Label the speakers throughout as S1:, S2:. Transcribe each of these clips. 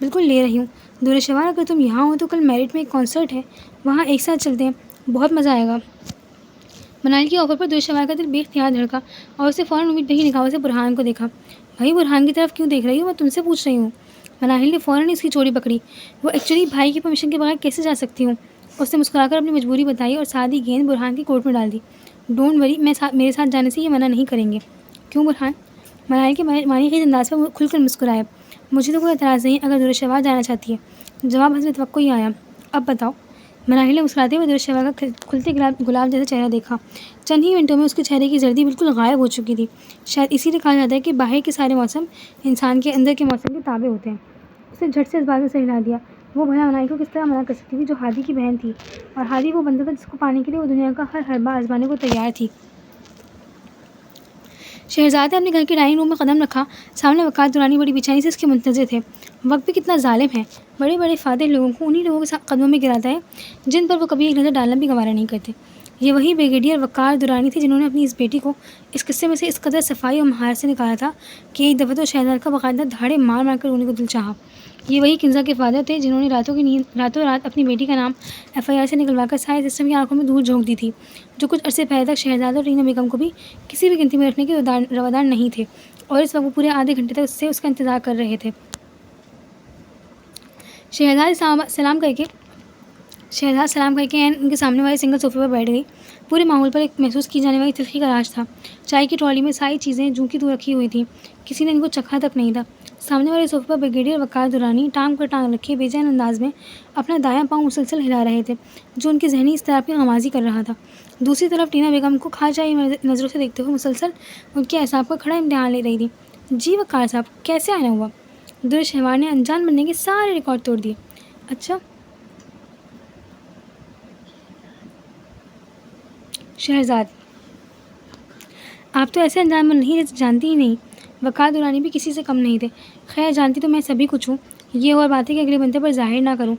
S1: بالکل لے رہی ہوں. دورشوار اگر تم یہاں ہو تو کل میرٹ میں ایک کانسرٹ ہے، وہاں ایک ساتھ چلتے ہیں، بہت مزہ آئے گا. منال کے آفر پر دورشوار کا دل بے اختیار دھڑکا اور اسے فوراً امید بھری نگاہوں سے برہان کو دیکھا. بھائی برہان کی طرف کیوں دیکھ رہی ہو؟ میں تم سے پوچھ رہی ہوں. مناہل نے فوراً اس کی چوری پکڑی. وہ ایکچولی بھائی کی پرمیشن کے بغیر کیسے جا سکتی ہوں؟ اس نے مسکرا کر اپنی مجبوری بتائی اور ساتھ ہی گیند برہان کی کوٹ میں ڈال دی. ڈونٹ وری، میرے ساتھ جانے سے یہ منع نہیں کریں گے. کیوں برہان؟ منال کے معنی خیز انداز پر کھل کر مسکرایا. مجھے تو کوئی اعتراض نہیں اگر دورشوار جانا چاہتی ہے. جواب حسب توقع ہی آیا. اب بتاؤ. مناہل نے مسکراتے ہوئے دورشوار کا کھلتے گلاب جیسا چہرہ دیکھا. چند ہی منٹوں میں اس کے چہرے کی زردی بالکل غائب ہو چکی تھی. شاید اسی لیے کہا جاتا ہے کہ باہر کے سارے موسم انسان کے اندر کے موسم کے تابع ہوتے ہیں. اسے جھٹ سے اس بات میں سے ہلا دیا. وہ بھلا منال کو کس طرح منع کر سکتی تھی جو ہادی کی بہن تھی، اور ہادی وہ بندہ تھا جس کو پانے کے لیے وہ دنیا کا ہر حربہ آزمانے کو تیار تھی. شہزاد نے اپنے گھر کے ڈائننگ روم میں قدم رکھا. سامنے وقار درانی بڑی بے چینی سے اس کے منتظر تھے. وقت بھی کتنا ظالم ہے، بڑے بڑے فاتح لوگوں کو انہی لوگوں کے قدموں میں گراتا ہے جن پر وہ کبھی ایک نظر ڈالنا بھی گوارا نہیں کرتے. یہ وہی بریگیڈیئر وقار درانی تھے جنہوں نے اپنی اس بیٹی کو اس قصے میں سے اس قدر صفائی اور مہارت سے نکالا تھا کہ ایک دفعہ تو شہزاد کا باقاعدہ دھاڑے مار مار کر رونے کو دل چاہا. یہ وہی کنزا کے فادر تھے جنہوں نے راتوں رات اپنی بیٹی کا نام FIR سے نکلوا کر سارے سسٹم کی آنکھوں میں دھول جھونک دی تھی، جو کچھ عرصے پہلے تک شہزاد اور ٹینا بیگم کو بھی کسی بھی گنتی میں رکھنے کے روادار نہیں تھے، اور اس وقت وہ پورے آدھے گھنٹے تک اس کا انتظار کر رہے تھے. شہزاد سلام کر کے ان کے سامنے والے سنگل صوفے پر بیٹھ گئی. پورے ماحول پر ایک محسوس کی جانے والی تلخی کا راج تھا. چائے کی ٹرالی میں ساری چیزیں جوں کی توں رکھی ہوئی تھیں، کسی نے ان کو چکھا تک نہیں تھا. سامنے والے صوفے پر بریگیڈیئر وقار درانی ٹانگ پر ٹانگ رکھے بے چین انداز میں اپنا دایاں پاؤں مسلسل ہلا رہے تھے، جو ان کی ذہنی اضطراب کی غمازی کر رہا تھا. دوسری طرف ٹینا بیگم کو کھاجائی نظروں سے دیکھتے ہوئے مسلسل ان کے اعصاب کا کھڑا امتحان لے رہی تھی. جی وقار صاحب، کیسے آنا ہوا؟ دورشوار نے انجان بننے کے سارے ریکارڈ توڑ دیے. اچھا. شہزاد، آپ تو ایسے انجان بن نہیں جیسے جانتی ہی نہیں. وقار درانی بھی کسی سے کم نہیں تھے. خیر جانتی تو میں سبھی کچھ ہوں، یہ اور باتیں کہ اگلے بندے پر ظاہر نہ کروں.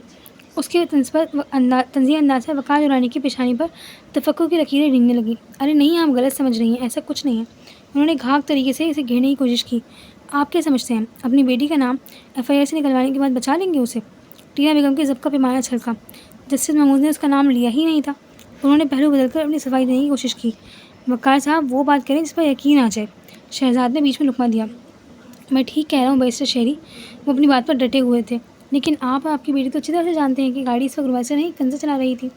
S1: اس کے تنزیہ انداز سے وقار درانی کی پیشانی پر تفکر کی لکیریں رنگنے لگی. ارے نہیں، آپ غلط سمجھ رہی ہیں، ایسا کچھ نہیں ہے. انہوں نے گھاگ طریقے سے اسے گھیرنے کی کوشش کی. آپ کیا سمجھتے ہیں اپنی بیٹی کا نام FIR سے نکلوانے کے بعد بچا لیں گے اسے؟ ٹینا بیگم کے ضبط کا پیمانہ چھلکا. جسٹس محمود نے اس کا نام لیا ہی نہیں تھا. انہوں نے پہلو بدل کر اپنی صفائی دینے کی کوشش کی. وقار صاحب وہ بات کریں جس پر یقین آ جائے. شہزاد نے بیچ میں لقمہ دیا. میں ٹھیک کہہ رہا ہوں بیرسٹر شہری. وہ اپنی بات پر ڈٹے ہوئے تھے. لیکن آپ اور آپ کی بیٹی تو اچھی طرح سے جانتے ہیں کہ گاڑی اس وقت رومانسر نہیں کنزا چلا رہی تھی.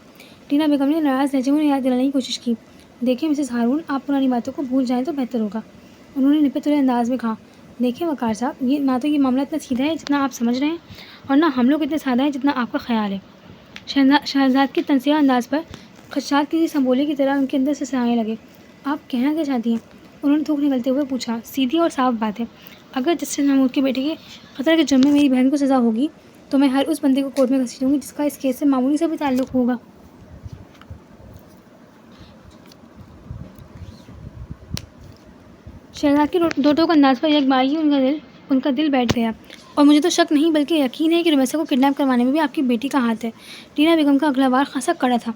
S1: ٹینا بیگم نے ناراض لہجے میں یاد دلانے کی کوشش کی. دیکھیں مسز ہارون، آپ پرانی باتوں کو بھول جائیں تو بہتر ہوگا. انہوں نے نپے تلے انداز میں کہا. دیکھیں وقار صاحب، یہ نہ تو یہ معاملہ اتنا سیدھا ہے جتنا آپ سمجھ رہے ہیں، اور نہ ہم لوگ اتنے سادہ ہیں جتنا آپ کا خیال ہے. شہزاد کے تنزیہ انداز پر خدشات کسی سنبولے کی طرح ان کے اندر سے سرانے لگے. آپ کہنا کیا چاہتی ہیں؟ انہوں نے تھوک نکلتے ہوئے پوچھا. سیدھی اور صاف بات ہے. اگر جسٹس محمود کے بیٹے کے قتل کے جرم میں میری بہن کو سزا ہوگی تو میں ہر اس بندے کو کورٹ میں گھسیٹوں گی جس کا اس کیس سے معمولی سے بھی تعلق ہوگا. شہزاد کے دو ٹوک انداز پر یک بار ہی ان کا دل بیٹھ گیا. اور مجھے تو شک نہیں بلکہ یقین ہے کہ رمیسا کو کڈنیپ کروانے میں بھی آپ کی بیٹی کا ہاتھ ہے. ٹینا بیگم کا اگلا وار خاصا کڑا تھا.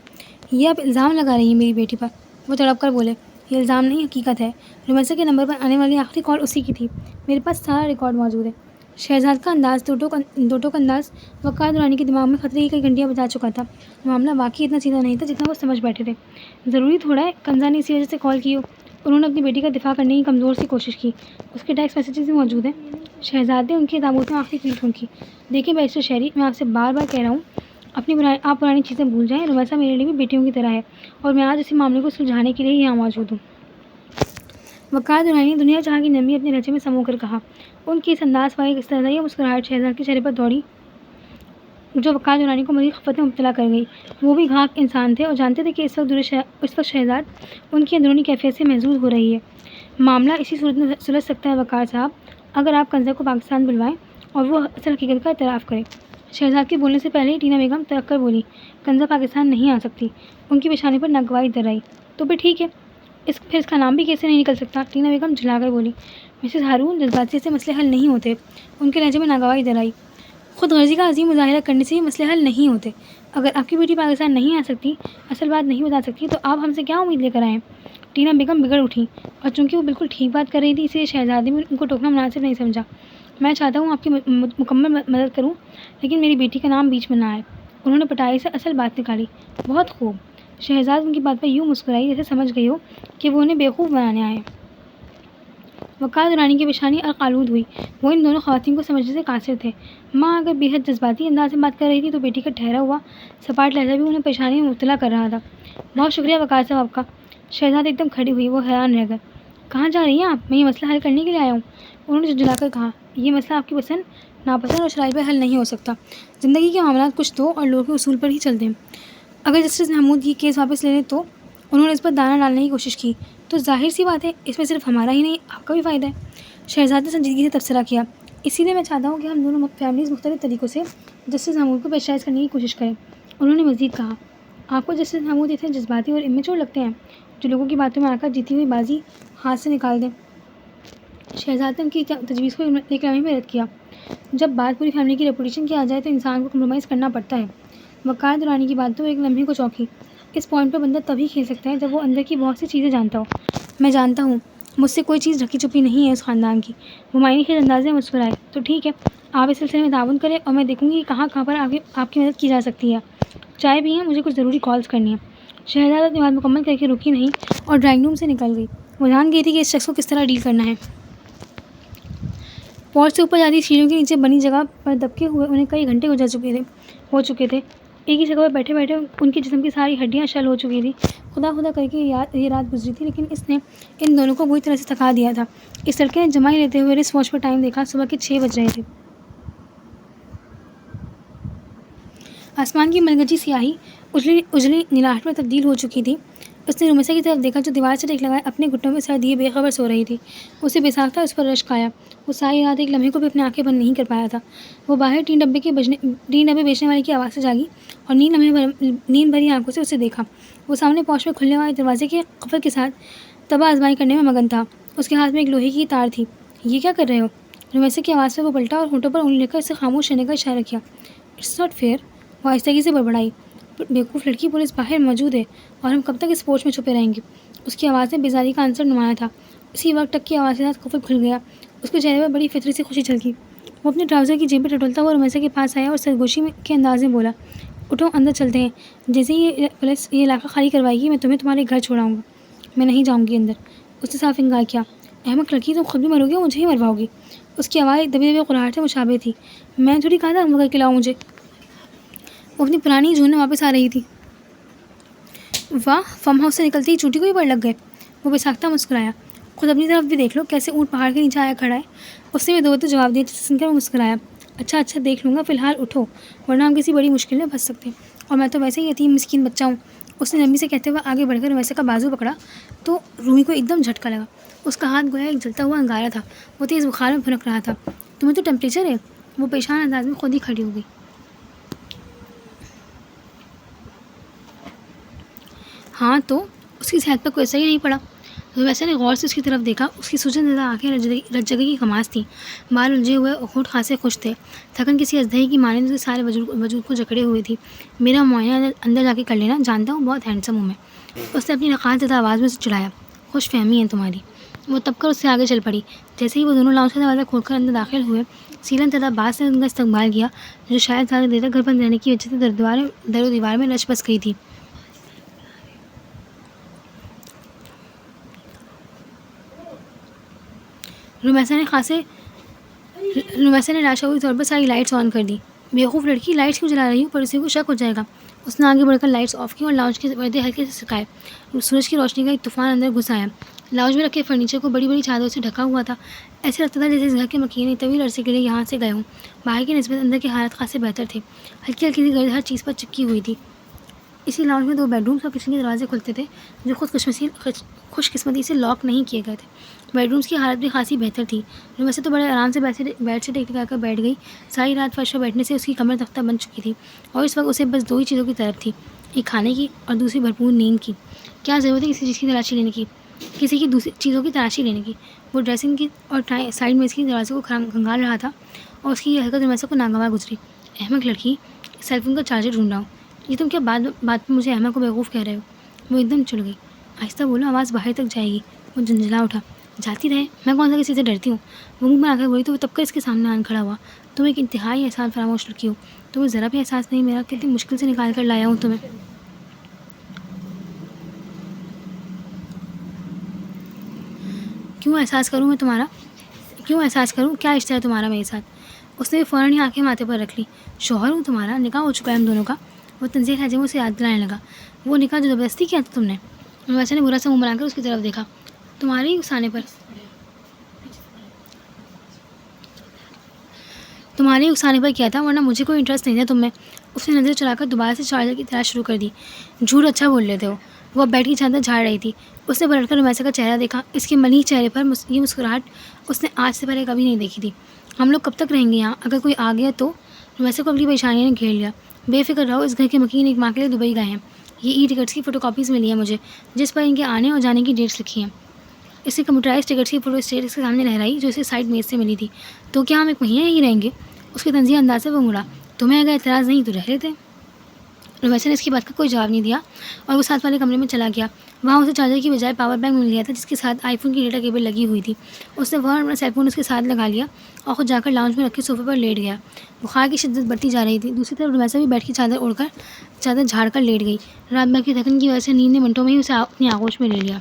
S1: یہ آپ الزام لگا رہی ہیں میری بیٹی پر. وہ تڑپ کر بولے. یہ الزام نہیں، حقیقت ہے. رمیسا کے نمبر پر آنے والی آخری کال اسی کی تھی. میرے پاس سارا ریکارڈ موجود ہے. شہزاد کا انداز دو ٹوک انداز وقار درانی کے دماغ میں خطرے کی کئی گھنٹیاں بجا چکا تھا. معاملہ واقعی اتنا سیدھا نہیں تھا جتنا وہ سمجھ بیٹھے تھے. ضروری تھوڑا ہے کنزا نے اسی وجہ سے کال کی ہو. انہوں نے اپنی بیٹی کا دفاع کرنے کی کمزور سی کوشش کی. اس کے ٹیکسٹ میسیجز بھی موجود ہیں. شہزاد نے ان کے تابوت میں آخری کیل ٹھونکی. دیکھیں بیرسٹر شہری، میں آپ سے بار بار کہہ رہا ہوں آپ پرانی چیزیں بھول جائیں. رمیسا میرے لیے بھی بیٹیوں کی طرح ہے، اور میں آج اسی معاملے کو سلجھانے کے لیے یہاں موجود ہوں. وقار درانی نے دنیا جہاں کی نرمی اپنے لہجے میں سمو کر کہا. ان کی اس انداز پر ایک استحضائی اور مسکراہٹ شہزاد کے چہرے پر دوڑی جو وقار درانی کو مزید خفت میں مبتلا کر گئی. وہ بھی گھاک انسان تھے اور جانتے تھے کہ اس وقت شہزاد ان کی اندرونی کیفیت سے محظوظ ہو رہی ہے. معاملہ اسی صورت میں سلجھ سکتا ہے وقار صاحب، اگر آپ کنزا کو پاکستان بلوائیں اور وہ اصل حقیقت کا اعتراف کرے. شہزاد کے بولنے سے پہلے ہی ٹینا بیگم ترک کر بولی. کنزا پاکستان نہیں آ سکتی. ان کی پیشانی پر ناگواری در آئی. تو پھر ٹھیک ہے، پھر اس کا نام بھی کیسے نہیں نکل سکتا؟ ٹینا بیگم جھلا کر بولی. مسز ہارون، جذباتی سے مسئلے حل نہیں ہوتے. ان کے لہجے میں ناگواری در آئی. خود غرضی کا عظیم مظاہرہ کرنے سے ہی مسئلے حل نہیں ہوتے. اگر آپ کی بیٹی پاکستان نہیں آ سکتی، اصل بات نہیں بتا سکتی، تو آپ ہم سے کیا امید لے کر آئیں؟ ٹینا بیگم بگڑ اٹھی، اور چونکہ وہ بالکل ٹھیک بات کر رہی تھی اس لیے شہزادی نے ان کو ٹوکنا مناسب نہیں سمجھا. میں چاہتا ہوں آپ کی مکمل مدد کروں، لیکن میری بیٹی کا نام بیچ میں نہ آئے۔ انہوں نے پٹائی سے اصل بات نکالی۔ بہت خوب۔ شہزاد ان کی بات پر یوں مسکرائی جیسے سمجھ گئی ہو کہ وہ انہیں بیوقوف بنانے آئے۔ وقار درانی کی پیشانی القالود ہوئی۔ وہ ان دونوں خواتین کو سمجھنے سے قاصر تھے۔ ماں اگر بے حد جذباتی انداز میں بات کر رہی تھی تو بیٹی کا ٹھہرا ہوا سپاٹ لہجہ بھی انہیں پریشانی میں مبتلا کر رہا تھا۔ بہت شکریہ وقار صاحب آپ کا۔ شہزاد ایک دم کھڑی ہوئی۔ وہ حیران رہ گئے۔ کہاں جا رہی ہیں آپ؟ میں یہ مسئلہ حل کرنے کے لیے آیا ہوں۔ انہوں نے جھنجھلا کر کہا، یہ مسئلہ آپ کی پسند ناپسند اور شرائط پر حل نہیں ہو سکتا۔ زندگی کے معاملات کچھ دو اور لوگوں کے اصول پر ہی چلتے ہیں۔ اگر جسٹس محمود یہ کیس واپس لے لیں تو انہوں نے اس پر دانہ ڈالنے کی کوشش کی، تو ظاہر سی بات ہے اس میں صرف ہمارا ہی نہیں آپ کا بھی فائدہ ہے۔ شہزاد نے سنجیدگی سے تبصرہ کیا، اسی لیے میں چاہتا ہوں کہ ہم دونوں فیملیز مختلف طریقوں سے جسٹس محمود کو پریشرائز کرنے کی کوشش کریں۔ انہوں نے مزید کہا، آپ کو جسٹس محمود اتنے جذباتی اور امیچور لگتے ہیں جو لوگوں کی باتوں میں آ کر جیتی ہوئی بازی ہاتھ سے نکال دیں۔ شہزاد نے ان کی تجویز کو ایک لمحے میں رد کیا۔ جب بات پوری فیملی کی ریپوٹیشن کی آ جائے تو انسان کو کمپرومائز کرنا پڑتا ہے۔ وقار درانی کی بات تو ایک لمحے کو چونکی۔ اس پوائنٹ پر بندہ تبھی کھیل سکتا ہے جب وہ اندر کی بہت سی چیزیں جانتا ہو۔ میں جانتا ہوں مجھ سے کوئی چیز ڈھکی چھپی نہیں ہے اس خاندان کی۔ وہ معنی خیز انداز میں مسکرائے۔ تو ٹھیک ہے، آپ اس سلسلے میں تعاون کریں اور میں دیکھوں گی کہ کہاں پر آپ کی مدد کی جا سکتی ہے۔ چائے پئیں، مجھے کچھ ضروری کالز کرنی ہے۔ شہزاد اپنی بات مکمل کر کے رکی نہیں اور ڈرائنگ روم سے نکل گئی۔ وہ جان گئی تھی کہ اس شخص کو کس طرح ڈیل کرنا ہے۔ پورچ سے اوپر جاتی سیڑھیوں کے نیچے بنی جگہ پر دبکے ہوئے انہیں کئی گھنٹے ہو چکے تھے۔ ایک ہی جگہ پر بیٹھے بیٹھے ان کے جسم کی ساری ہڈیاں شل ہو چکی تھیں۔ خدا خدا کر کے یہ رات گزری تھی، لیکن اس نے ان دونوں کو بری طرح سے تھکا دیا تھا۔ اس لڑکے نے جمائی لیتے ہوئے رسٹ واچ پر ٹائم دیکھا۔ صبح کے 6 بج رہے تھے۔ آسمان کی ملگجی سیاہی اجلی نیلاہٹ میں تبدیل ہو چکی تھی۔ اس نے رومیسا کی طرف دیکھا جو دیوار سے ٹیک لگائے اپنے گھٹنوں میں سر دیے بے خبر سو رہی تھی۔ اسے بے ساختہ اس پر رشک آیا۔ وہ ساری رات ایک لمحے کو بھی اپنی آنکھیں بند نہیں کر پایا تھا۔ وہ باہر ٹین ڈبے بیچنے والے کی آواز سے جاگی اور نیند بھری آنکھوں سے اسے دیکھا۔ وہ سامنے پورچ میں کھلنے والے دروازے کے قفل کے ساتھ تباہ آزمائی کرنے میں مگن تھا۔ اس کے ہاتھ میں ایک لوہے کی تار تھی۔ یہ کیا کر رہے ہو؟ رومیسا کی آواز سے وہ پلٹا اور ہونٹوں پر انگلی لے کر اسے خاموش رہنے کا اشارہ کیا۔ اٹس ناٹ فیئر، وہ آہستگی سے بڑبڑائی۔ بیوقوف لڑکی، پولیس باہر موجود ہے اور ہم کب تک اس پورچ میں چھپے رہیں گے؟ اس کی آواز میں بیزاری کا عنصر نمایاں تھا۔ اسی وقت ٹک کی آواز کے ساتھ قفل کھل گیا۔ اس کے چہرے پر بڑی فطری سی خوشی جھلکی۔ وہ اپنے ٹراؤزر کی جیب میں ٹٹولتا ہوا رومیسا کے پاس آیا اور سرگوشی کے انداز میں بولا، اٹھو اندر چلتے ہیں۔ جیسے ہی پولیس یہ علاقہ خالی کروائے گی میں تمہیں تمہارے گھر چھوڑاؤں گا۔ میں نہیں جاؤں گی اندر، اس نے صاف انکار کیا۔ احمق لڑکی، تم خود بھی مرو گی اور مجھے ہی مرواؤ گی۔ اس کی آواز دبی دبی قرارت سے مشابہ تھی۔ میں تھوڑی کہا تھا مگر کھلاؤ مجھے۔ وہ اپنی پرانی جھون میں واپس آ رہی تھی۔ واہ، فارم ہاؤس سے نکلتے ہی چوٹی کو ہی پڑ لگ گئے۔ وہ بے ساختہ مسکرایا۔ خود اپنی طرف بھی دیکھ لو کیسے اونٹ پہاڑ کے نیچے آیا کھڑا ہے۔ اس نے دو جواب دیا جسے سن کر وہ مسکرایا۔ اچھا دیکھ لوں گا، فی الحال اٹھو ورنہ ہم کسی بڑی مشکل میں پھنس سکتے ہیں، اور میں تو ویسے ہی یتیم مسکین بچہ ہوں۔ اس نے نرمی سے کہتے ہوئے آگے بڑھ کر رومیسا کا بازو پکڑا تو رومی کو ایک دم جھٹکا لگا۔ اس کا ہاتھ گویا ایک جلتا ہوا انگارہ تھا۔ وہ تیز بخار میں بھنک رہا تھا۔ تمہیں تو ٹیمپریچر ہے؟ وہ پریشان انداز میں خود ہی کھڑی ہو گئی۔ ہاں تو اس کی صحت پر کوئی اثر ہی نہیں پڑا۔ رومیسا نے غور سے اس کی طرف دیکھا۔ اس کی سوجن زدہ آنکھیں رت جگہ کی کماز تھیں، بال الجھے ہوئے اور ہونٹ خاصے خشک تھے۔ تھکن کسی ازدہی کی مانند اس کے سارے وجود کو جکڑے ہوئے تھی۔ میرا معائنہ اندر جا کے کر لینا، جانتا ہوں بہت ہینڈسم ہوں میں، اس نے اپنی نقاہت زدہ آواز میں سے چڑھایا۔ خوش فہمی ہے تمہاری۔ وہ تب کر اس سے آگے چل پڑی۔ جیسے ہی وہ دونوں لاؤنج کا دروازہ کھول کر اندر داخل ہوئے، سیلن زدہ باز نے ان کا استقبال کیا جو شاید زیادہ دیر تک گھر بند رہنے کی وجہ سے در و دیوار میں رچ بس گئی تھی۔ رومیسا نے لاشعوری طور پر ساری لائٹس آن کر دی۔ بیوقوف لڑکی، لائٹس کیوں جلا رہی ہوں؟ پڑوسی کو شک ہو جائے گا۔ اس نے آگے بڑھ کر لائٹس آف کی اور لاؤنج کے پردے ہلکے سے سکھائے۔ سورج کی روشنی کا ایک طوفان اندر گھس آیا۔ لاؤنج میں رکھے فرنیچر کو بڑی بڑی چادروں سے ڈھکا ہوا تھا۔ ایسے لگتا تھا جیسے اس گھر کے مکینے طویل عرصے کے لیے یہاں سے گئے ہوں۔ باہر کی نسبت اندر کے حالات خاصے بہتر تھے۔ ہلکی ہلکی سی گرد ہر چیز پر چپکی ہوئی تھی۔ اسی لاؤنج میں 2 بیڈ رومز اور کچن کے دروازے کھلتے تھے جو خوش قسمتی سے لاک نہیں کیے گئے تھے۔ بیڈ رومز کی حالت بھی خاصی بہتر تھی۔ رومیسا تو بڑے آرام سے بیڈ سے ٹیک لگا کر بیٹھ گئی۔ ساری رات فرش پر بیٹھنے سے اس کی کمر تختہ بن چکی تھی اور اس وقت اسے بس 2 ہی چیزوں کی طلب تھی، ایک کھانے کی اور دوسری بھرپور نیند کی۔ کیا ضرورت ہے کسی چیز کی تلاشی لینے کی، کسی کی دوسری چیزوں کی تلاشی لینے کی؟ وہ ڈریسنگ کی اور سائڈ میز کی دروازے کو کھنگال رہا تھا اور اس کی یہ حرکت رومیسا کو ناگوار گزری۔ احمق لڑکی، سیل فون کا چارجر ڈھونڈ رہا ہوں۔ یہ تم کیا بات پہ مجھے احمق کو بیوقوف کہہ رہے ہو؟ وہ ایک دم چڑ گئی۔ آہستہ بولو، آواز باہر تک جائے گی۔ وہ جھنجھلا اٹھا۔ جاتی رہے، میں کون سا کسی سے ڈرتی ہوں؟ وہ منہ بنا کر بولی تو وہ تب کر اس کے سامنے آن کھڑا ہوا. تم ایک انتہائی احسان فراموش لڑکی ہو. تمہیں ذرا بھی احساس نہیں میرا کتنی مشکل سے نکال کر لایا ہوں تمہیں. کیوں احساس کروں میں تمہارا؟ کیوں احساس کروں؟ کیا رشتہ ہے تمہارا میرے ساتھ؟ اس نے فوراً ہی آنکھیں ماتھے پر رکھ لی. شوہر ہوں تمہارا، نکاح ہو چکا ہے ہم دونوں کا. وہ تنزیہ لہجے میں اسے یاد دلانے لگا. وہ نکاح جو زبردستی کیا تھا تم نے؟ ویسے نے برا سا منہ بنا کر اس کی طرف دیکھا. تمہارے ہی اکسانے پر کیا تھا، ورنہ مجھے کوئی انٹرسٹ نہیں تھا تم میں. اس نے نظر چلا کر دوبارہ سے چارجر کی تلاش شروع کر دی. جھوٹ اچھا بول لیتے ہو. وہ اب بیٹھ کی چادر جھاڑ رہی تھی. اس نے پلٹ کر رمیسا کا چہرہ دیکھا. اس کے ملیح چہرے پر یہ مسکراہٹ اس نے آج سے پہلے کبھی نہیں دیکھی تھی. ہم لوگ کب تک رہیں گے یہاں؟ اگر کوئی آ گیا تو؟ رمیسا کو اگلی پریشانی نے گھیر لیا. بے فکر رہو، اس گھر کے مکین ایک ماہ کے لیے دبئی گئے ہیں. یہ ای ٹکٹس کی فوٹو کاپیز ملی ہیں مجھے، جس پر ان کے آنے اور جانے کی ڈیٹس لکھی ہیں. اس نے کمپیوٹرائز ٹکٹس کی فوٹو اسٹیٹ اس کے سامنے لہرائی جو اسے سائٹ میز سے ملی تھی. تو کیا ہم ایک مہینہ یہیں رہیں گے؟ اس کے تنزیہ انداز سے وہ مڑا. تمہیں اگر اعتراض نہیں تو رہ لیتے. رمیسا نے اس کی بات کا کوئی جواب نہیں دیا اور وہ ساتھ والے کمرے میں چلا گیا. وہاں اسے چارجر کی بجائے پاور بینک مل گیا تھا جس کے ساتھ آئی فون کی ڈیٹا کیبل لگی ہوئی تھی. اس نے فوراً اپنا سیل فون اس کے ساتھ لگا لیا اور خود جا کر لاؤنج میں رکھے صوفے پر لیٹ گیا. بخار کی شدت بڑھتی جا رہی تھی. دوسری طرف رمیسا بھی بیٹھ کی چادر جھاڑ کر لیٹ گئی. رات بھر کی تھکن کی وجہ سے نیند نے منٹوں میں ہی اسے اپنی آغوش میں لے لیا.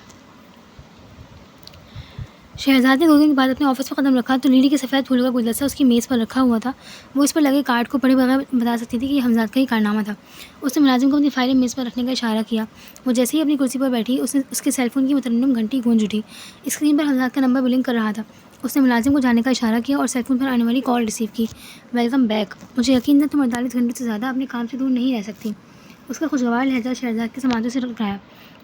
S1: شہزاد نے 2 دن کے بعد اپنے آفس میں قدم رکھا تو لیلی کے سفید پھولوں کا گلدستہ اس کی میز پر رکھا ہوا تھا. وہ اس پر لگے کارڈ کو پڑھے بغیر بتا سکتی تھی کہ یہ حمزاد کا ہی کارنامہ تھا. اس نے ملازم کو اپنی فائلیں میز پر رکھنے کا اشارہ کیا. وہ جیسے ہی اپنی کرسی پر بیٹھی اس کے سیل فون کی مترنم گھنٹی گونج اٹھی. اسکرین پر حمزاد کا نمبر بلنک کر رہا تھا. اس نے ملازم کو جانے کا اشارہ کیا اور سیل فون پر آنے والی کال ریسیو کی. Welcome back. مجھے یقین ہے تم 48 گھنٹے سے زیادہ اپنے کام سے دور نہیں رہ سکتی. اس کا خوشگوار لہجہ شہزاد کے سماعتوں سے ٹکرایا.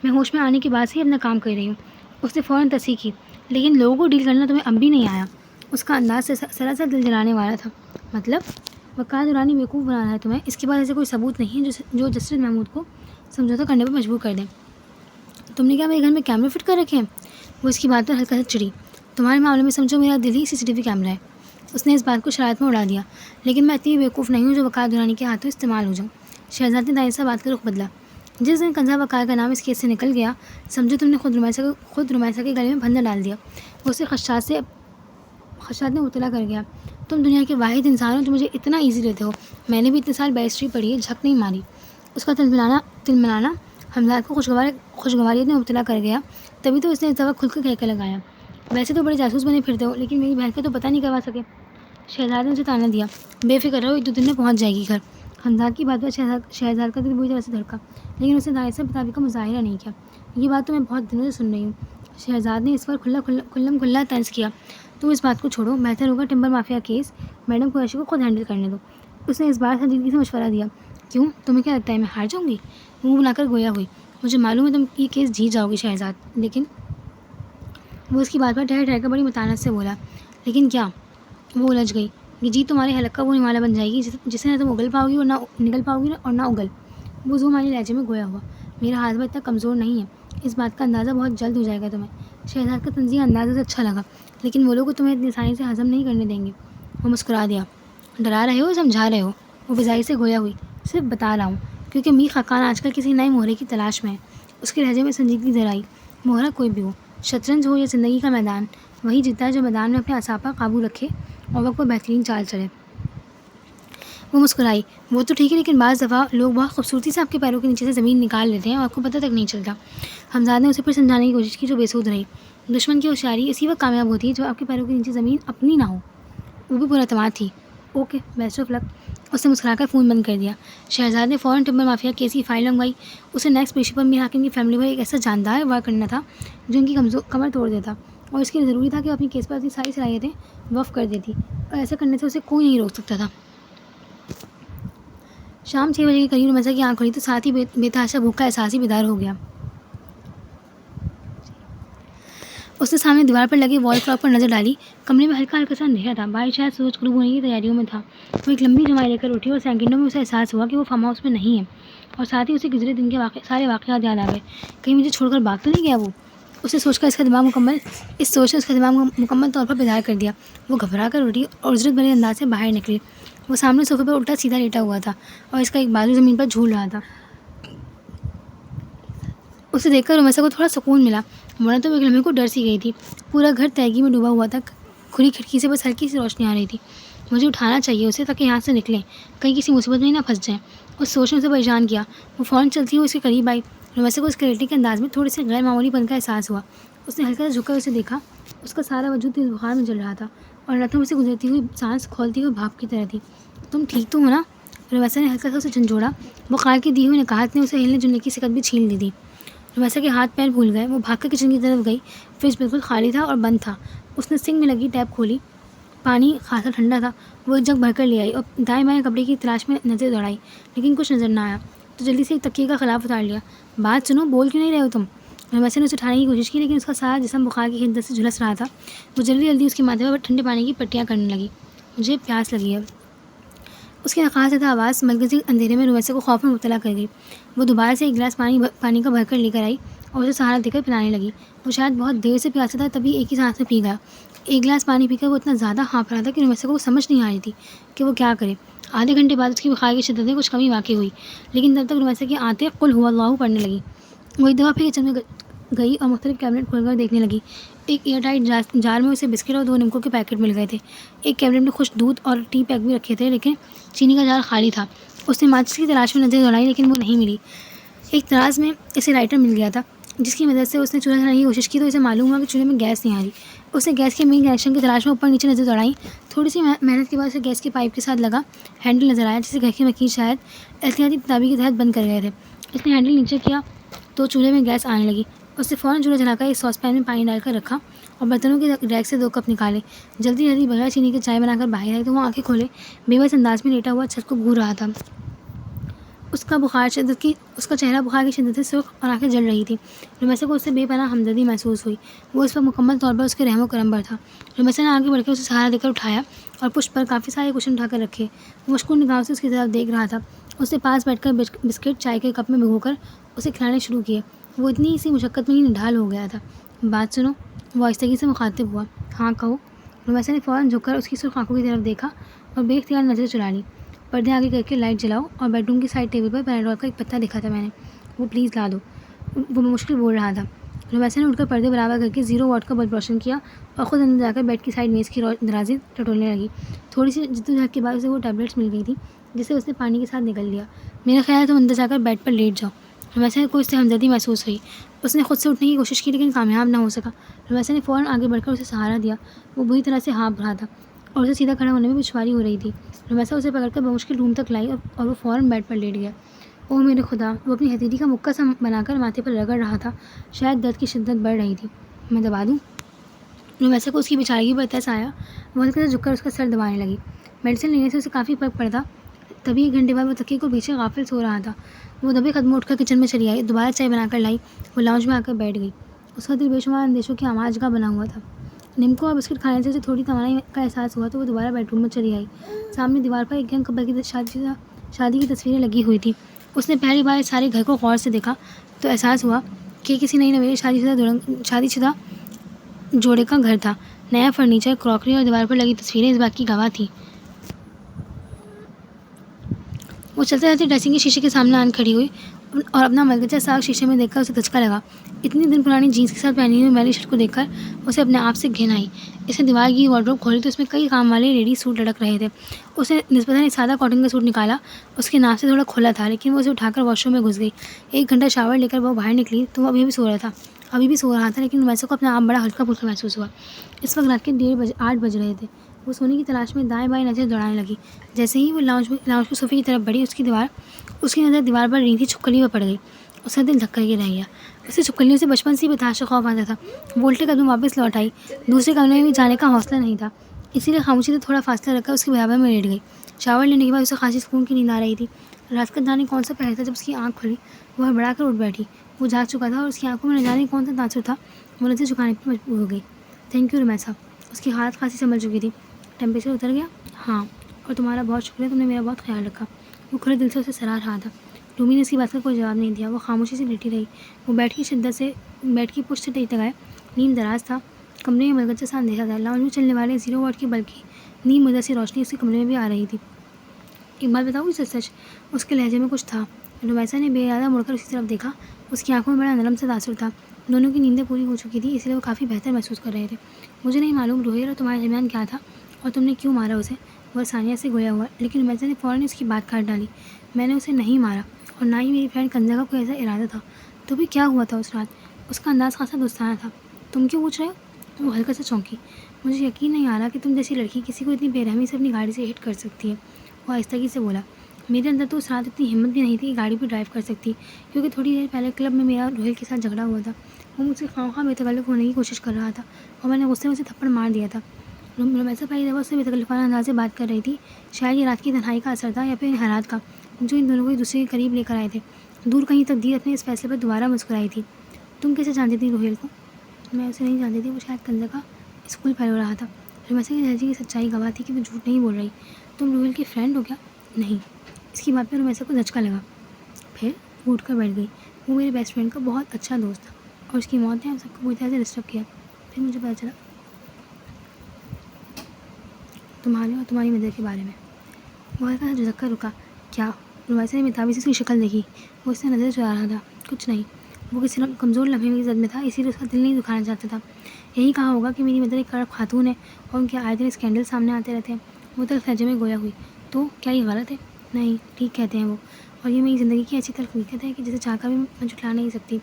S1: میں ہوش میں آنے کے بعد سے ہی اپنا کام کر رہی ہوں. اس نے فوراً تصحیح کی. لیکن لوگوں کو ڈیل کرنا تمہیں اب بھی نہیں آیا. اس کا انداز سراسر دل جلانے والا تھا. مطلب؟ وقار دورانی بیوقوف بنا رہا ہے تمہیں. اس کے بعد ایسے کوئی ثبوت نہیں ہے جو جسٹس محمود کو سمجھوتہ کرنے پر مجبور کر دیں. تم نے کیا میرے گھر میں کیمرے فٹ کر رکھے ہیں؟ وہ اس کی بات پر ہلکا سے چڑھی. تمہارے معاملے میں سمجھو میرا دل ہی CCTV کیمرہ ہے. اس نے اس بات کو شرارت میں اڑا دیا. لیکن میں اتنی بیوقوف نہیں ہوں جو وقار دورانی کے ہاتھوں استعمال ہو جاؤں. شہزاد نے دائرہ بات کا رخ بدلا. جس دن کنزا وقار کا نام اس کیس سے نکل گیا سمجھو تم نے خود رمیسا کے گلے میں پھندہ ڈال دیا. وہ اسے خدشات میں مبتلا کر گیا. تم دنیا کے واحد انسان ہو جو مجھے اتنا ایزی لیتے ہو. میں نے بھی اتنے سال بیرسٹری پڑھی ہے، جھک نہیں ماری. اس کا تلملانا حمزاد کو خوشگواریت میں مبتلا کر گیا. تبھی تو اس نے اس دفعہ کھل کر کہکہ لگایا. ویسے تو بڑے جاسوس بنے پھرتے ہو لیکن میری بہن کا تو پتہ نہیں کروا سکے. شہزاد نے اسے تانا دیا. بے فکر رہو، 1-2 دن میں پہنچ جائے گی گھر. حمزاد کی بات پر شہزاد کا دل بری طرح سے دھڑکا. لیکن اس نے دائرہ مطابق کا مظاہرہ نہیں کیا. یہ بات تو میں بہت دنوں سے سن رہی ہوں. شہزاد نے اس پر کھلا طنز کیا. تم اس بات کو چھوڑو. بہتر ہوگا timber mafia case madam Qureshi کو خود ہینڈل کرنے دو. اس نے اس بار سنجیدگی سے مشورہ دیا. کیوں؟ تمہیں کیا لگتا ہے میں ہار جاؤں گی؟ منہ بنا کر گویا ہوئی. مجھے معلوم ہے تم یہ کیس جیت جاؤ گی شہزاد، لیکن وہ اس کی بات پر ٹھہر کر بڑی متانت سے بولا. لیکن کیا؟ وہ الجھ گئی. یہ جیت تمہارے حلق کا وہ نمالہ بن جائے گی جسے نہ تم اگل پاؤ گی اور نہ نگل پاؤ گی اور نہ اگل. وہ زومانی لہجے میں گویا ہوا. میرا ہاضمہ اتنا کمزور نہیں ہے. اس بات کا اندازہ بہت جلد ہو جائے گا تمہیں. شہزاد کا طنزیہ انداز اسے اچھا لگا. لیکن وہ لوگ تمہیں اتنی آسانی سے ہضم نہیں کرنے دیں گے. وہ مسکرا دیا. ڈرا رہے ہو سمجھا رہے ہو؟ وہ بزائی سے گویا ہوئی. صرف بتا رہا ہوں کیونکہ میر خاقان آج کل کسی نئے مہرے کی تلاش میں ہے. اس کے لہجے میں سنجیدگی ذرا آئی. مہرہ کوئی بھی ہو، شطرنج ہو یا زندگی کا میدان، وہی جیتا ہے جو میدان میں اپنے اعصاب پر قابو رکھے اور وقت پر بہترین چال چلے. وہ مسکرائی. وہ تو ٹھیک ہے لیکن بعض دفعہ لوگ بہت خوبصورتی سے آپ کے پیروں کے نیچے سے زمین نکال لیتے ہیں اور آپ کو پتہ تک نہیں چلتا. حمزاد نے اسے پھر سمجھانے کی کوشش کی جو بے سود رہی. دشمن کی ہوشیاری اسی وقت کامیاب ہوتی ہے جب آپ کے پیروں کے نیچے زمین اپنی نہ ہو. وہ بھی پراعتماد تھی. اوکے، بیسٹ آف لک. اس نے مسکرا کر فون بند کر دیا. شہزاد نے فوراً ٹمبر مافیا کیس کی فائل منگوائی. اسے نیکسٹ پیشے پر میر حاکم کی فیملی پر ایک ایسا جاندار وار کرنا تھا جو ان کی کمر توڑ دیتا اور اس کے لیے ضروری تھا کہ وہ اپنی کیس پر اپنی ساری صلاحیتیں وقف کر دیتی اور ایسا کرنے سے اسے کوئی نہیں روک سکتا تھا. شام 6 بجے کے قریب رمیسا کی آنکھ کھلی تو ساتھ ہی بے تحاشا بھوک کا احساس ہی بیدار ہو گیا. اس نے سامنے دیوار پر لگے وال کلاک پر نظر ڈالی. کمرے میں ہلکا سا اندھیرا تھا. باہر شاید سورج غروب ہونے کی تیاریوں میں تھا. وہ ایک لمبی جمائی لے کر اٹھی اور سیکنڈوں میں اسے احساس ہوا کہ وہ فارم ہاؤس میں نہیں ہے اور ساتھ ہی اسے گزرے دن کے سارے واقعات یاد آ گئے. کہیں مجھے چھوڑ کر بھاگ تو نہیں گیا وہ؟ اس سوچ نے اس کا دماغ مکمل طور پر بیدار کر دیا. وہ گھبرا کر اٹھی اور عجرت بھرے انداز سے باہر نکلی. وہ سامنے صوفے پر الٹا سیدھا لیٹا ہوا تھا اور اس کا ایک بازو زمین پر جھول رہا تھا. اسے دیکھ کر رمیسا کو تھوڑا سکون ملا، ورنہ تو وہ ایک لمحے کو ڈر سی گئی تھی۔ پورا گھر تہگی میں ڈوبا ہوا تھا، کھلی کھڑکی سے بس ہلکی سی روشنی آ رہی تھی۔ مجھے اٹھانا چاہیے اسے تاکہ یہاں سے نکلیں، کہیں کسی مصیبت میں ہی نہ پھنس جائیں، اس سوچ نے اسے پریشان کیا۔ وہ فوراً چلتی ہوئی اس کے قریب آئی۔ رمیسا کو اس کریٹی کے انداز میں تھوڑے سے غیر معمولی پن کا احساس ہوا۔ اس نے ہلکا سے جھک کر اسے دیکھا۔ اس کا سارا وجود تیز بخار میں جل رہا تھا اور رتھم سے گزرتی ہوئی سانس کھولتی ہوئی بھاپ کی طرح تھی۔ تم ٹھیک تو ہو نا؟ رمیسا نے ہلکا سا اسے جھنجھوڑا۔ بخار کی دی ہوئی نکہت نے اسے ہلنے جلنے کی سکت بھی چھین لی تھی۔ رمیسا کے ہاتھ پیر بھول گئے۔ وہ بھاگ کر کچن کی طرف گئی۔ فریج بالکل خالی تھا اور بند تھا۔ اس نے سنک میں لگی ٹیپ کھولی۔ پانی خاصا ٹھنڈا تھا۔ وہ ایک جگ بھر کر لے آئی اور دائیں بائیں کپڑے کی تلاش میں نظر دوڑائی، لیکن کچھ نظر نہ آیا تو جلدی سے ایک تکیے کا خلاف اتار لیا۔ بات سنو، بول کیوں نہیں رہے ہو تم؟ رمیسا نے اسے اٹھانے کی کوشش کی، لیکن اس کا سارا جسم بخار کی شدت سے جھلس رہا تھا۔ وہ جلدی جلدی اس کے ماتھے پر ٹھنڈے پانی کی پٹیاں کرنے لگی۔ مجھے پیاس لگی ہے۔ اس کی نخاستہ آواز مرکزی اندھیرے میں رمیسا کو خوف میں مبتلا کر گئی۔ وہ دوبارہ سے ایک گلاس پانی کا بھر کر لے کر آئی اور اسے سہارا دے کر پلانے لگی۔ وہ شاید بہت دیر سے پیاسا تھا، تبھی ایک ہی سانس میں پی گیا۔ ایک گلاس پانی پی کر وہ اتنا زیادہ ہانپ رہا تھا کہ رمیسا کو سمجھ نہیں آ رہی تھی کہ وہ کیا کرے۔ آدھے گھنٹے بعد اس کی بخار کی شدت میں کچھ کمی واقع ہوئی، لیکن تب تک رمیسا کی آنتیں قل ہو اللہ پڑھنے لگی۔ وہ ایک دفعہ پھر کچن میں گئی اور مختلف کیبنٹ کھول کر دیکھنے لگی۔ ایک ایئر ٹائٹ جار میں اسے بسکٹ اور 2 نمکوں کے پیکٹ مل گئے تھے۔ ایک کیبنٹ میں خشک دودھ اور ٹی پیک بھی رکھے تھے، لیکن چینی کا جار خالی تھا۔ اس نے ماچس کی تلاش میں نظر دوڑائی، لیکن وہ نہیں ملی۔ ایک تراز میں اسے لائٹر مل گیا تھا، جس کی مدد سے اس نے چولہا جلانے کی کوشش کی تو اسے معلوم ہوا کہ چولہے میں گیس نہیں آ رہی۔ اس نے گیس کے مین کنیکشن کی تلاش میں اوپر نیچے نظر دوڑائی۔ تھوڑی سی محنت کے بعد اسے گیس کے پائپ کے ساتھ لگا ہینڈل نظر آیا، جسے گھر کے مکین شاید احتیاطی تدابیر کے تحت بند کر گئے تھے۔ اس نے ہینڈل نیچے کیا تو چولہے میں گیس آنے لگی۔ اس نے فوراً چولہا جلا کر ایک ساس پین میں پانی ڈال کر رکھا اور برتنوں کے ریک سے 2 کپ نکالے۔ جلدی جلدی بغیر چینی کے چائے بنا کر باہر آئی تو وہ آنکھیں کھولے بے بس انداز میں لیٹا ہوا چھت کو گھور رہا تھا۔ اس کا چہرہ بخار کی شدت سے سرخ اور آنکھیں جل رہی تھیں۔ رمیسا کو اس سے بے پناہ ہمدردی محسوس ہوئی۔ وہ اس وقت مکمل طور پر اس کے رحم و کرم پر تھا۔ رمیسا نے آگے بڑھ کر اسے سہارا دے کر اٹھایا اور پشت پر کافی سارے کشن اٹھا کر رکھے۔ وہ مشکور نگاہوں سے اس کی طرف دیکھ رہا تھا۔ اس نے پاس بیٹھ کر بسکٹ چائے کے کپ میں بھگو کر اسے کھلانے شروع کیے۔ وہ اتنی سی مشقت میں ہی نڈھال ہو گیا تھا۔ بات سنو، وہ آہستگی سے مخاطب ہوا۔ ہاں کہو۔ رمیسا نے فوراً جھک کر اس کی سرخ آنکھوں کی طرف دیکھا اور بے اختیار نظر چلا لی۔ پردے آگے کر کے لائٹ جلاؤ اور بیڈ روم کی سائڈ ٹیبل پر پیناڈول کا ایک پتا دیکھا تھا میں نے، وہ پلیز لا دو، وہ مشکل بول رہا تھا۔ رمیسا نے اٹھ کر پردے برابر کر کے 0 واٹ کا بلب روشن کیا اور خود اندر جا کر بیڈ کی سائڈ میز کی درازیں ٹٹولنے لگی۔ تھوڑی سی جدوجہد کے بعد اسے وہ ٹیبلٹس مل گئی تھی، جسے اس نے پانی کے ساتھ نگل لیا۔ میرا خیال ہے تم اندر جا کر بیڈ پر لیٹ جاؤ۔ رمیسا کو اس سے ہمدردی محسوس ہوئی۔ اس نے خود سے اٹھنے کی کوشش کی، لیکن کامیاب نہ ہو سکا۔ رمیسا نے فوراً آگے بڑھ کر اسے سہارا دیا۔ وہ بری طرح سے ہانپ رہا تھا اور اسے سیدھا کھڑا ہونے میں دشواری ہو رہی تھی۔ رمیسا اسے پکڑ کر بمشکل روم تک لائی اور وہ فوراً بیڈ پر لیٹ گیا۔ اوہ میرے خدا! وہ اپنی ہتھیلی کا مکہ سا بنا کر ماتھے پر رگڑ رہا تھا، شاید درد کی شدت بڑھ رہی تھی۔ میں دبا دوں؟ رمیسا کو اس کی بیچارگی پر ترس آیا۔ وہ ہلکے سے جھک کر اس کا سر دبانے لگی۔ میڈیسن لینے سے اسے کافی فرق پڑتا، تبھی 1 گھنٹے بعد وہ تکیے کو پیچھے غافل سو رہا تھا۔ وہ دبے قدموں اٹھ کر کچن میں چلی آئی، دوبارہ چائے بنا کر لائی۔ وہ لاؤنج میں آ کر بیٹھ گئی۔ اس کا دل بے شمار اندیشوں کی آماج گاہ بنا ہوا تھا۔ نمکوں اور بسکٹ کھانے سے اسے تھوڑی توانائی کا احساس ہوا تو وہ دوبارہ بیڈ روم میں چلی آئی۔ سامنے دیوار پر ایک ینگ کپل کی شادی کی تصویریں لگی ہوئی تھیں۔ اس نے پہلی بار اس سارے گھر کو غور سے دیکھا تو احساس ہوا کہ کسی نئی نویلی شادی شدہ جوڑے کا گھر تھا۔ نیا فرنیچر، کراکری اور دیوار پر لگی تصویریں اس بات کی گواہ تھیں۔ وہ چلتے چلتے ڈریسنگ کے شیشے کے سامنے آن کھڑی ہوئی اور اپنا ملکچہ ساگ شیشے میں دیکھ کر اسے دھچکا لگا۔ اتنی دن پرانی جینس کے ساتھ پہنی ہوئی میلی شرٹ کو دیکھ کر اسے اپنے آپ سے گھن آئی۔ اس نے دیوار کی وارڈروب کھولی تو اس میں کئی کام والے لیڈی سوٹ لٹک رہے تھے۔ اس نے نسبتاً ایک سادہ کاٹن کا سوٹ نکالا، اس کے ناف سے تھوڑا کھلا تھا، لیکن وہ اسے اٹھا کر واش روم میں گھس گئی۔ 1 گھنٹہ شاور لے کر وہ باہر نکلی تو وہ ابھی بھی سو رہا تھا، لیکن رمیسا کو اپنا آپ بڑا ہلکا پھلکا محسوس ہوا۔ اس وقت رات کے 8 بج رہے تھے۔ وہ سونے کی تلاش میں دائیں بائیں نظر دوڑانے لگی۔ جیسے ہی وہ لاؤنج کے صوفے کی طرف بڑھی، اس کی نظر دیوار پر رینگتی چھپکلی پر پڑ گئی۔ اس کا دل دھک کر کے رہ گیا۔ اسے چھپکلیوں سے بچپن سے ہی بتحاشا خوف آتا تھا۔ وہ الٹے قدم واپس لوٹ آئی۔ دوسرے کمرے میں بھی جانے کا حوصلہ نہیں تھا، اسی لیے خاموشی سے تھوڑا فاصلہ رکھ کر اس کے برابر میں لیٹ گئی۔ شاور لینے کے بعد اسے خاصی سکون کی نیند آ رہی تھی۔ رات کا جانے کون سا پہر تھا جب اس کی آنکھ کھلی۔ وہ ہڑبڑا کر اٹھ بیٹھی۔ وہ جاگ چکا تھا اور اس کی آنکھوں میں نہ جانے کون سا تاثر تھا۔ وہ نظر جھکانے پر مجبور ہو گئی۔ Thank you رمیسا۔ اس کی حالت خاصی سنبھل چکی تھی۔ ٹیمپریچر اتر گیا؟ ہاں، اور تمہارا بہت شکریہ، تم نے میرا بہت خیال رکھا۔ وہ کھلے دل سے اسے سراہ رہا تھا۔ رومی نے اس کی بات کا کوئی جواب نہیں دیا۔ وہ خاموشی سے لیٹی رہی۔ وہ بیڈ کی پشت سے ٹیک لگائے نیم دراز تھا۔ کمرے میں ملکچہ سا اندھیرا تھا۔ لاؤنج میں چلنے والے 0 واٹ کی بلب کی نیم مدد سی روشنی اس کے کمرے میں بھی آ رہی تھی۔ ایک بات بتاؤ سچ؟ اس کے لہجے میں کچھ تھا۔ رمیسا نے بے ارادہ مڑ کر اسی طرف دیکھا۔ اس کی آنکھوں میں بڑا نرم سے تاثر تھا. دونوں کی نیندیں پوری ہو چکی تھی، اس لیے وہ کافی بہتر محسوس کر رہے تھے. مجھے نہیں معلوم روہیل اور تمہارے درمیان کیا تھا اور تم نے کیوں مارا اسے. وہ ثانیہ سے گویا ہوا، لیکن رومیسا نے فوراً اس کی بات کاٹ ڈالی. میں نے اسے نہیں مارا اور نہ ہی میری فرینڈ کنزا کا کوئی ایسا ارادہ تھا. تو بھی کیا ہوا تھا اس رات؟ اس کا انداز خاصا دوستانہ تھا. تم کیوں پوچھ رہے ہو؟ وہ ہلکا سے چونکی. مجھے یقین نہیں آ رہا کہ تم جیسی لڑکی کسی کو اتنی بے رحمی سے اپنی گاڑی سے ہٹ کر سکتی ہے. وہ آہستگی سے بولا. میرے اندر تو اس رات اتنی ہمت بھی نہیں تھی کہ گاڑی بھی ڈرائیو کر سکتی، کیونکہ تھوڑی دیر پہلے کلب میں میرا روہیل کے ساتھ جھگڑا ہوا تھا. وہ مجھ سے خواہ بے تکلف ہونے کی کوشش کر رہا تھا اور میں نے غصے میں اسے تھپڑ مار دیا تھا. رومیسا پہلی دفعہ اس سے بے تکلفانہ انداز سے بات کر رہی تھی. شاید یہ رات کی تنہائی کا اثر تھا یا پھر ان حالات کا جو ان دونوں کو ایک دوسرے کے قریب لے کر آئے تھے. دور کہیں تقدیر اپنے اس فیصلے پر دوبارہ مسکرائی تھی. تم کیسے جانتی تھی روہیل کو؟ میں اسے نہیں جانتی تھی. وہ شاید کنزا کا اسکول پھیلو رہا تھا. رومیسا کی لہجے کی سچائی گواہ تھی کہ وہ جھوٹ نہیں بول رہی. تم روہیل کی فرینڈ ہو کیا؟ نہیں. اس کی بات پہ رومیسا کو دھچکا لگا. پھر وہ اٹھ کر بیٹھ گئی. وہ میری بیسٹ فرینڈ کا بہت اچھا دوست تھا اور اس کی موت نے ہم سب کو پوری طرح سے ڈسٹرب کیا. پھر مجھے پتا چلا تمہارے اور تمہاری مدر کے بارے میں. وہ ہلکا سا جھجک کر رکا. کیا؟ رومیسا نے بےتابی سے اس کی شکل دیکھی. وہ اس سے نظر چرا رہا تھا. کچھ نہیں. وہ کسی کمزور لمحے کی زد میں تھا، اسی لیے اس کا دل نہیں دکھانا چاہتا تھا. یہی کہا ہوگا کہ میری مدر ایک کڑک خاتون ہے اور ان کے آئے دن اسکینڈل سامنے آتے رہتے ہیں. وہ تلخ لہجے میں گویا ہوئی. تو کیا یہ غلط ہے؟ نہیں، ٹھیک کہتے ہیں وہ. اور یہ میری زندگی کی ایسی تلخ حقیقت ہے کہ جسے چاہ کر بھی میں جھٹلا نہیں سکتی.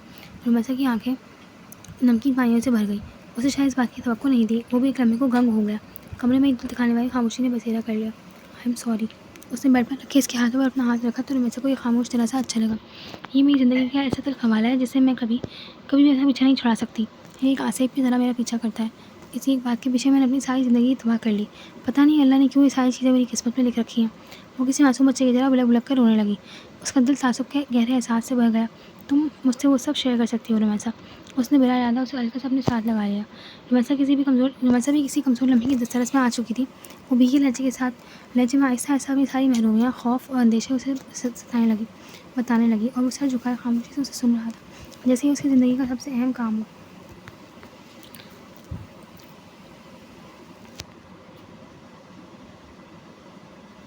S1: رومیسا کی آنکھیں نمکین پانیوں سے بھر گئی. اسے شاید اس بات کی توقع نہیں تھی. وہ بھی ایک لمحے کو گنگ ہو گیا. کمرے میں ایک دل دکھانے والی خاموشی نے بسیرا کر لیا. I am sorry. اس نے بیڈ پر رکھے اس کے ہاتھوں پر اپنا ہاتھ رکھا تو رومیسا کو یہ خاموش طرح سے اچھا لگا. یہ میری زندگی کا ایسا تلخ حوالہ ہے جسے میں کبھی بھی ایسا پیچھا نہیں چھڑا سکتی. یہ ایک آسیب کی طرح میرا پیچھا کرتا ہے. اسی ایک بات کے پیچھے میں نے اپنی ساری زندگی تباہ کر لی. پتہ نہیں اللہ نے کیوں یہ ساری چیزیں میری قسمت میں لکھ رکھی ہیں. وہ کسی معصوم بچے کی طرح بلک بلک کر رونے لگی. اس کا دل تعصب کے گہرے احساس سے بھر گیا. تم مجھ سے وہ سب شیئر کر سکتی ہو رومیسا. اس نے بلا ارادہ اسے ہلکا سے اپنے ساتھ لگا لیا. رومیسا بھی کسی کمزور لمحے کی دسترس میں آ چکی تھی. وہ بھیگے لہجے میں آہستہ آہستہ اپنی ساری محرومیاں، خوف اور اندیشے اسے بتانے لگی اور وہ سر جھکائے خاموشی سے اسے سن رہا تھا، جیسے یہ اس کی زندگی کا سب سے اہم کام ہو.